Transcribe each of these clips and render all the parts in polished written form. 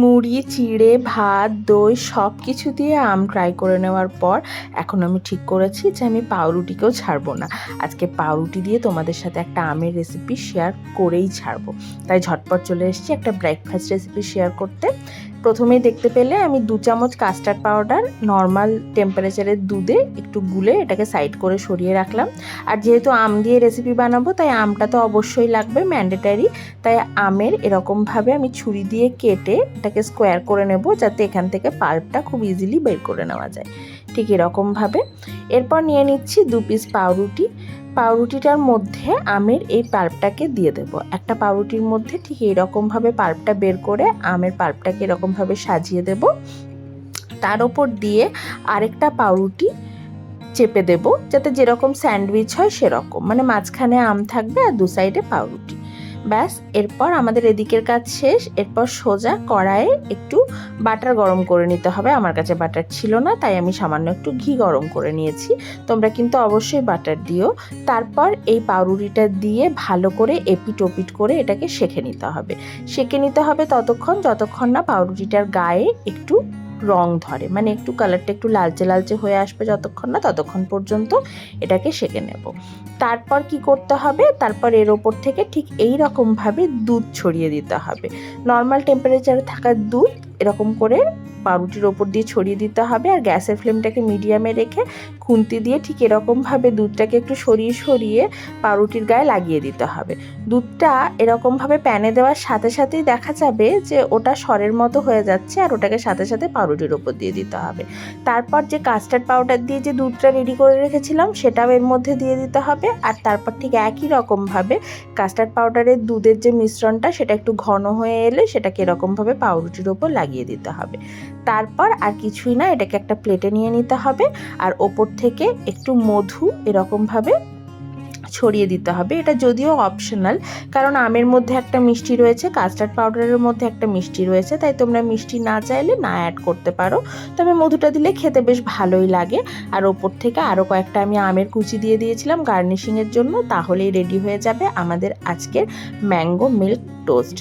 মুড়ি, চিড়ে, ভাত, দই সব কিছু দিয়ে আম ট্রাই করে নেওয়ার পর এখন আমি ঠিক করেছি যে আমি পাউরুটিকেও ছাড়বো না। আজকে পাউরুটি দিয়ে তোমাদের সাথে একটা আমের রেসিপি শেয়ার করেই ছাড়বো। তাই ঝটপট চলে এসেছি একটা ব্রেকফাস্ট রেসিপি শেয়ার করতে। প্রথমেই দেখতে পেলে আমি 2 চামচ কাস্টার্ড পাউডার নর্মাল টেম্পারেচারের দুধে একটু গুলে এটাকে সাইড করে সরিয়ে রাখলাম। আর যেহেতু আম দিয়ে রেসিপি বানাবো তাই আমটা তো অবশ্যই লাগবে, ম্যান্ডেটারি। তাই আমের এরকমভাবে আমি ছুরি দিয়ে কেটে এটাকে স্কোয়ার করে নেব, যাতে এখান থেকে পাল্পটা খুব ইজিলি বের করে নেওয়া যায়। ঠিক এরকমভাবে এরপর নিয়ে নিচ্ছি 2 পিস পাউরুটি। পাউরুটিটার মধ্যে আমের এই পাল্পটাকে দিয়ে দেব। একটা পাউরুটির মধ্যে ঠিক এইরকমভাবে পাল্পটা বের করে আমের পাল্পটাকে এরকমভাবে সাজিয়ে দেব। তার ওপর দিয়ে আরেকটা পাউরুটি চেপে দেব, যাতে যেরকম স্যান্ডউইচ হয় সেরকম, মানে মাঝখানে আম থাকবে আর দু সাইডে পাউরুটি। ব্যাস, এরপর আমাদের এদিকের কাজ শেষ। এরপর সোজা কড়াইয়ে একটু বাটার গরম করে নিতে হবে। আমার কাছে বাটার ছিল না, তাই আমি সামান্য একটু ঘি গরম করে নিয়েছি। তোমরা কিন্তু অবশ্যই বাটার দিও। তারপর এই পাউরুটিটা দিয়ে ভালো করে এপিট ওপিট করে এটাকে সেঁকে নিতে হবে। সেঁকে নিতে হবে ততক্ষণ যতক্ষণ না পাউরুটিটার গায়ে একটু রং ধরে, মানে একটু কালারটা একটু লালচে লালচে হয়ে আসবে, যতক্ষণ না ততক্ষণ পর্যন্ত এটাকে সেঁকে নেব। তারপর কি করতে হবে, তারপর এর ওপর থেকে ঠিক এই রকমভাবে দুধ ছড়িয়ে দিতে হবে। নর্মাল টেম্পারেচারে থাকা দুধ এরকম করে পাউরুটির ওপর দিয়ে ছড়িয়ে দিতে হবে। আর গ্যাসের ফ্লেমটাকে মিডিয়ামে রেখে খুন্তি দিয়ে ঠিক এরকমভাবে দুধটাকে একটু সরিয়ে সরিয়ে পাউরুটির গায়ে লাগিয়ে দিতে হবে। দুধটা এরকমভাবে প্যানে দেওয়ার সাথে সাথেই দেখা যাবে যে ওটা সরের মতো হয়ে যাচ্ছে, আর ওটাকে সাথে সাথে পাউরুটির ওপর দিয়ে দিতে হবে। তারপর যে কাস্টার্ড পাউডার দিয়ে যে দুধটা রেডি করে রেখেছিলাম সেটাও এর মধ্যে দিয়ে দিতে হবে। আর তারপর ঠিক একই রকমভাবে কাস্টার্ড পাউডারের দুধের যে মিশ্রণটা সেটা একটু ঘন হয়ে এলে সেটাকে এরকমভাবে পাউরুটির ওপর লাগিয়ে দিতে হবে। তারপর আর কিছুই না, এটাকে একটা প্লেটে নিয়ে নিতে হবে। আর ওপর থেকে একটু মধু এরকমভাবে ছড়িয়ে দিতে হবে। এটা যদিও অপশনাল, কারণ আমের মধ্যে একটা মিষ্টি রয়েছে, কাস্টার্ড পাউডারের মধ্যে একটা মিষ্টি রয়েছে, তাই তোমরা মিষ্টি না চাইলে না অ্যাড করতে পারো। তবে মধুটা দিলে খেতে বেশ ভালোই লাগে। আর ওপর থেকে আরও কয়েকটা আমি আমের কুচি দিয়ে দিয়েছিলাম গার্নিশিংয়ের জন্য। তাহলেই রেডি হয়ে যাবে আমাদের আজকের ম্যাঙ্গো মিল্ক টোস্ট।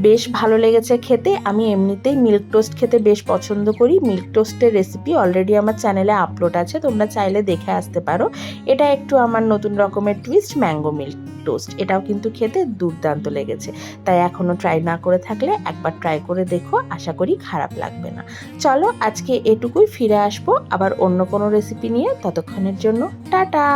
বেশ ভালো লেগেছে খেতে। আমি এমনিতেই মিল্ক টোস্ট খেতে বেশ পছন্দ করি। মিল্ক টোস্টের রেসিপি অলরেডি আমার চ্যানেলে আপলোড আছে, তোমরা চাইলে দেখে আসতে পারো। এটা একটু আমার নতুন রকমের টুইস্ট, ম্যাঙ্গো মিল্ক টোস্ট। এটাও কিন্তু খেতে দুর্দান্ত লেগেছে। তাই এখনও ট্রাই না করে থাকলে একবার ট্রাই করে দেখো, আশা করি খারাপ লাগবে না। চলো আজকে এটুকুই, ফিরে আসবো আবার অন্য কোনো রেসিপি নিয়ে। ততক্ষণের জন্য টাটা।